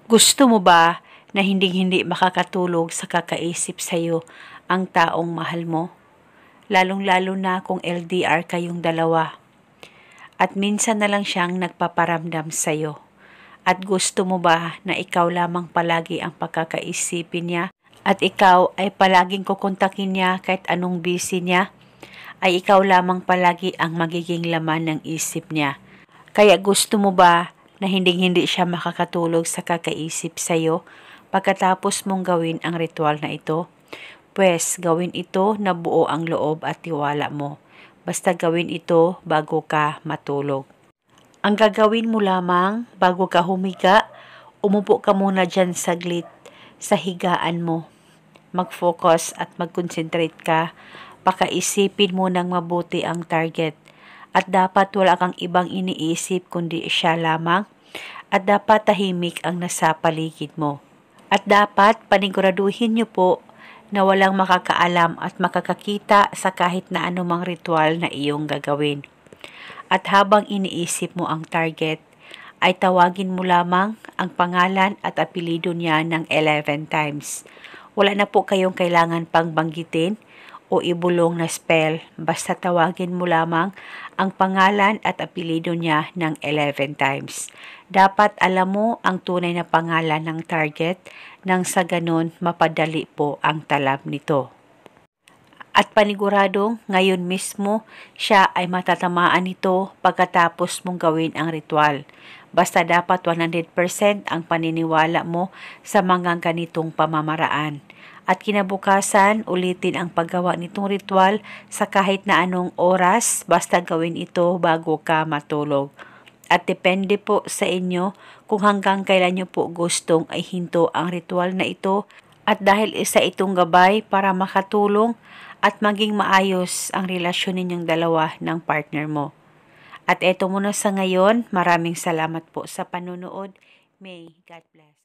Gusto mo ba na hinding-hindi makakatulog sa kakaisip sa'yo ang taong mahal mo? Lalong-lalo na kung LDR kayong dalawa. At minsan na lang siyang nagpaparamdam sa'yo. At gusto mo ba na ikaw lamang palagi ang pagkakaisipin niya? At ikaw ay palaging kukontakin niya kahit anong busy niya? Ay ikaw lamang palagi ang magiging laman ng isip niya? Kaya gusto mo ba na hinding-hindi siya makakatulog sa kakaisip sa'yo pagkatapos mong gawin ang ritual na ito? Pwes, gawin ito na buo ang loob at tiwala mo. Basta gawin ito bago ka matulog. Ang gagawin mo lamang bago ka humiga, umupo ka muna dyan saglit sa higaan mo. Mag-focus at mag-concentrate ka. Pakaisipin mo ng mabuti ang target. At dapat wala kang ibang iniisip kundi siya lamang. At dapat tahimik ang nasa paligid mo. At dapat paniguraduhin niyo po na walang makakaalam at makakakita sa kahit na anumang ritual na iyong gagawin. At habang iniisip mo ang target, ay tawagin mo lamang ang pangalan at apelido niya ng 11 times. Wala na po kayong kailangan pang banggitin o ibulong na spell, basta tawagin mo lamang ang pangalan at apelido niya ng 11 times. Dapat alam mo ang tunay na pangalan ng target nang sa ganun mapadali po ang talab nito. At paniguradong ngayon mismo siya ay matatamaan nito pagkatapos mong gawin ang ritual. Basta dapat 100% ang paniniwala mo sa mga ganitong pamamaraan. At kinabukasan, ulitin ang paggawa nitong ritual sa kahit na anong oras, basta gawin ito bago ka matulog. At depende po sa inyo kung hanggang kailan nyo po gustong ay hinto ang ritual na ito. At dahil isa itong gabay para makatulong at maging maayos ang relasyon ninyong dalawa ng partner mo. At eto muna sa ngayon, maraming salamat po sa panunood. May God bless.